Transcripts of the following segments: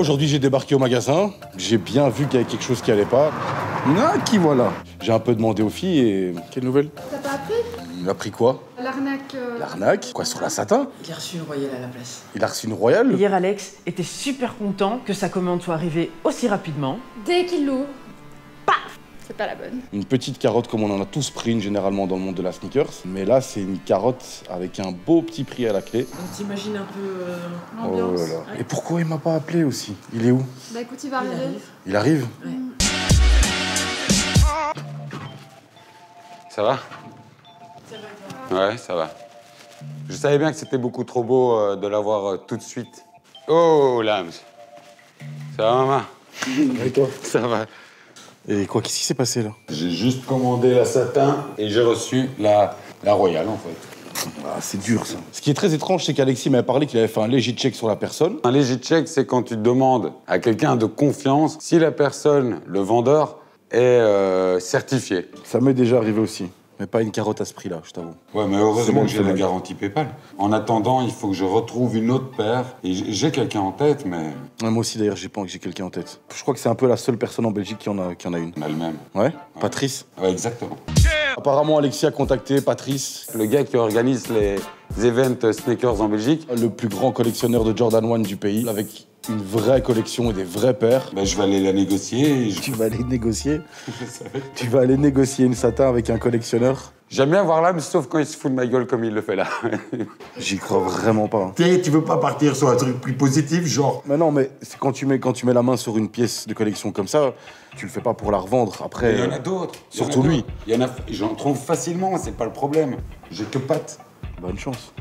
aujourd'hui j'ai débarqué au magasin, j'ai bien vu qu'il y avait quelque chose qui allait pas. Ah, qui voilà. J'ai un peu demandé aux filles et... Quelle nouvelle? T'as pas appris? Il a pris quoi? L'arnaque. L'arnaque? Quoi, sur la satin? Il a reçu une royale à la place. Il a reçu une royale? Hier, Alex était super content que sa commande soit arrivée aussi rapidement. Dès qu'il l'ouvre, paf! C'est pas la bonne. Une petite carotte comme on en a tous pris une généralement dans le monde de la sneakers. Mais là, c'est une carotte avec un beau petit prix à la clé. On t'imagine un peu L'ambiance. Oh là là. Ouais. Et pourquoi il m'a pas appelé aussi? Il est où? Bah écoute, il va Il arriver. arrive. Il arrive? Ouais. Ça va? Ouais, ça va. Je savais bien que c'était beaucoup trop beau de l'avoir tout de suite. Oh, Lams. Ça va, maman? Et toi? Ça va. Et quoi, qu'est-ce qui s'est passé là? J'ai juste commandé la satin et j'ai reçu la royale, en fait. Ah, c'est dur ça. Ce qui est très étrange, c'est qu'Alexis m'avait parlé qu'il avait fait un léger check sur la personne. Un léger check, c'est quand tu demandes à quelqu'un de confiance si la personne, le vendeur, est certifié. Ça m'est déjà arrivé aussi. Mais pas une carotte à ce prix-là, je t'avoue. Ouais, mais heureusement bon, que j'ai c'est la bon. garantie PayPal. En attendant, il faut que je retrouve une autre paire. Et j'ai quelqu'un en tête, mais Ouais, moi aussi d'ailleurs, j'ai quelqu'un en tête. Je crois que c'est un peu la seule personne en Belgique qui en a une. on a le même. Ouais? Patrice? Ouais, exactement. Apparemment, Alexis a contacté Patrice, Le gars qui organise les events sneakers en Belgique, le plus grand collectionneur de Jordan 1 du pays, avec une vraie collection et des vraies paires. ben, je vais aller la négocier. Et Tu vas aller négocier? Tu vas aller négocier une satin avec un collectionneur? J'aime bien voir l'âme, sauf quand il se fout de ma gueule comme il le fait là. J'y crois vraiment pas. Tu veux pas partir sur un truc plus positif, genre... Mais non, mais c'est quand tu mets la main sur une pièce de collection comme ça, tu le fais pas pour la revendre. Après, Il y en a d'autres. Il y en a surtout lui. d'autres. Il y en a, j'en trouve facilement, c'est pas le problème. J'ai que pattes. Bonne chance.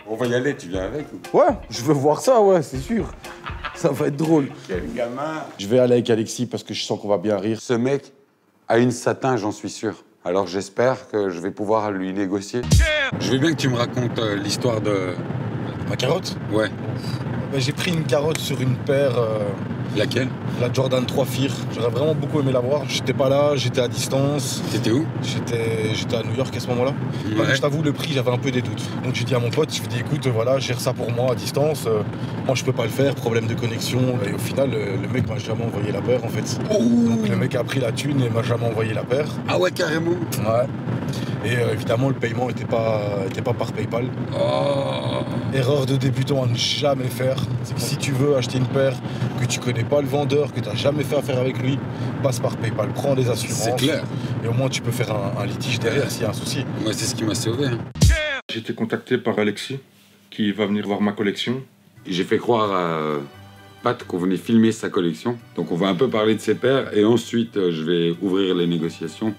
On va y aller, tu viens avec ou... Ouais, je veux voir ça, ouais, c'est sûr. Ça va être drôle. Quel gamin. Je vais aller avec Alexis parce que je sens qu'on va bien rire. Ce mec a une satin, j'en suis sûr. Alors j'espère que je vais pouvoir lui négocier. Je veux bien que tu me racontes l'histoire de... Ma carotte? Ouais. J'ai pris une carotte sur une paire, Laquelle? la Jordan 3 Fear. J'aurais vraiment beaucoup aimé la voir. J'étais pas là, j'étais à distance. T'étais où? J'étais à New York à ce moment-là. Ouais. Je t'avoue, le prix, j'avais un peu des doutes. Donc j'ai dit à mon pote, je lui ai dit, écoute, voilà, gère ça pour moi à distance. Moi, je peux pas le faire, problème de connexion. Et au final, le mec m'a jamais envoyé la paire, en fait. Donc le mec a pris la thune et m'a jamais envoyé la paire. Ah ouais, carrément. Ouais. Et évidemment, le paiement était pas par PayPal. Oh. Erreur de débutant à ne jamais faire. C'est que si tu veux acheter une paire, que tu connais pas le vendeur, que tu n'as jamais fait affaire avec lui, passe par PayPal, prends des assurances. C'est clair. Et au moins, tu peux faire un litige derrière s'il y a un souci. Moi, c'est ce qui m'a sauvé. Hein. J'ai été contacté par Alexis, qui va venir voir ma collection. J'ai fait croire à Pat qu'on venait filmer sa collection. Donc on va un peu parler de ses paires et ensuite je vais ouvrir les négociations.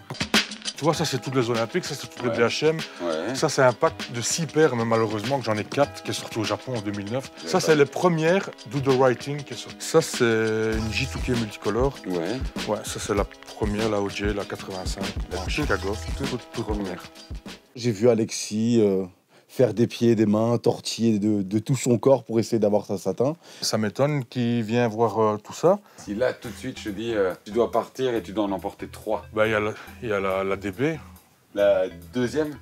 Tu vois, ça c'est toutes les Olympiques, ça c'est toutes Ouais. les BHM. Ouais. Ça c'est un pack de 6 paires, mais malheureusement que j'en ai 4, qui est sorti au Japon en 2009. Ça c'est les premières Do The Writing qui est sortie. Ça c'est une J2K multicolore. Ouais. Ouais, ça c'est la première, la OJ, la 85, la Chicago, toute première. J'ai vu Alexis faire des pieds, des mains, tortiller de tout son corps pour essayer d'avoir sa satin. Ça m'étonne qu'il vienne voir tout ça. Si là, tout de suite, je te dis, tu dois partir et tu dois en emporter 3. Bah, il y a la DB. La deuxième,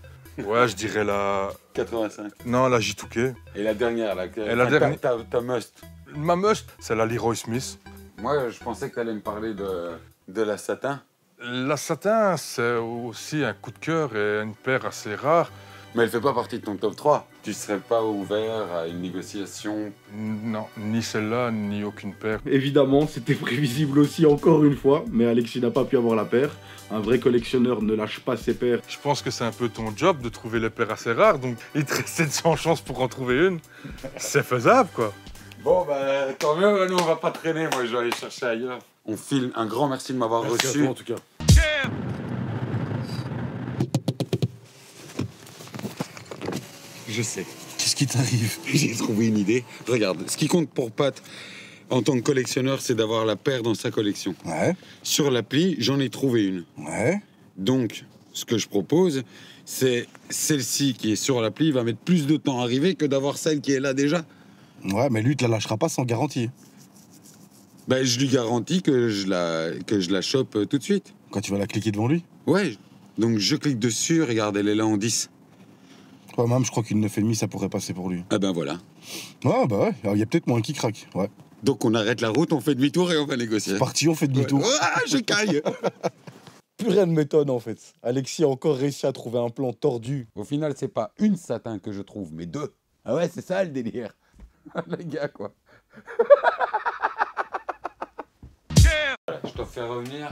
Ouais, je dirais la... 85. Non, la J2K. Et la dernière, laquelle? Et la dernière- Ta must. Ma must, c'est la Leroy Smith. Moi, je pensais que tu allais me parler de la satin. La satin, c'est aussi un coup de cœur et une paire assez rare. Mais elle fait pas partie de ton top 3. Tu serais pas ouvert à une négociation? Non, ni celle-là, ni aucune paire. Évidemment, c'était prévisible aussi encore une fois, mais Alexis n'a pas pu avoir la paire. Un vrai collectionneur ne lâche pas ses paires. Je pense que c'est un peu ton job de trouver les paires assez rares, donc il te reste 700 chances pour en trouver une. C'est faisable, quoi. Bon, bah, tant mieux, nous, on va pas traîner. Moi, je vais aller chercher ailleurs. On file. Un grand merci de m'avoir Merci à reçu. toi, en tout cas. Je sais. Qu'est-ce qui t'arrive? J'ai trouvé une idée. Regarde, ce qui compte pour Pat en tant que collectionneur, c'est d'avoir la paire dans sa collection. Ouais, Sur l'appli, j'en ai trouvé une. ouais. Donc, ce que je propose, c'est celle-ci qui est sur l'appli va mettre plus de temps à arriver que d'avoir celle qui est là déjà. Ouais, mais lui, il te la lâchera pas sans garantie. Ben, je lui garantis que je la chope tout de suite. Quand tu vas la cliquer devant lui. Ouais, donc je clique dessus, regarde, elle est là en 10. Ouais, même, je crois qu'une 9,5, ça pourrait passer pour lui. Ah ben voilà. Ouais, bah ouais, il y a peut-être moins qui craque, ouais. Donc on arrête la route, on fait demi-tour et on va négocier. C'est parti, on fait demi-tour. Ah, je caille. Plus rien ne m'étonne en fait. Alexis a encore réussi à trouver un plan tordu. Au final, c'est pas une satin que je trouve, mais deux. Ah ouais, c'est ça le délire. Les gars, quoi. Je te fais revenir.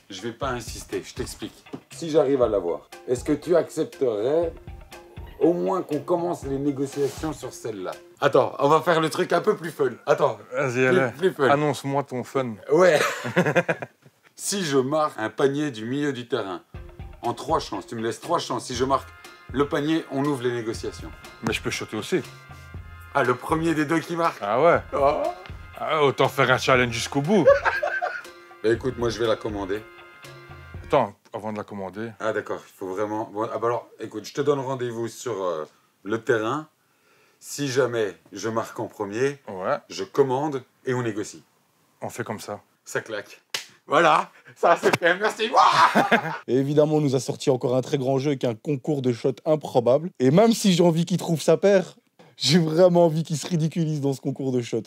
Je vais pas insister, je t'explique. Si j'arrive à l'avoir, est-ce que tu accepterais au moins qu'on commence les négociations sur celle-là? Attends, on va faire le truc un peu plus fun. Attends, Vas-y, allez. plus fun. Annonce-moi ton fun. Ouais. Si je marque un panier du milieu du terrain, en 3 chances, tu me laisses 3 chances. Si je marque le panier, on ouvre les négociations. Mais je peux shotter aussi. Ah, le premier des deux qui marque? Ah ouais. Oh. Ah, autant faire un challenge jusqu'au bout. Bah écoute, moi je vais la commander. Attends, avant de la commander. Ah d'accord, il faut vraiment... Bon, ah bah alors, écoute, je te donne rendez-vous sur le terrain. Si jamais je marque en premier, Ouais, je commande et on négocie. on fait comme ça. Ça claque. Voilà, ça c'est fait, merci. Ouah. Et évidemment, on nous a sorti encore un très grand jeu avec un concours de shots improbable. Et même si j'ai envie qu'il trouve sa paire, j'ai vraiment envie qu'il se ridiculise dans ce concours de shots.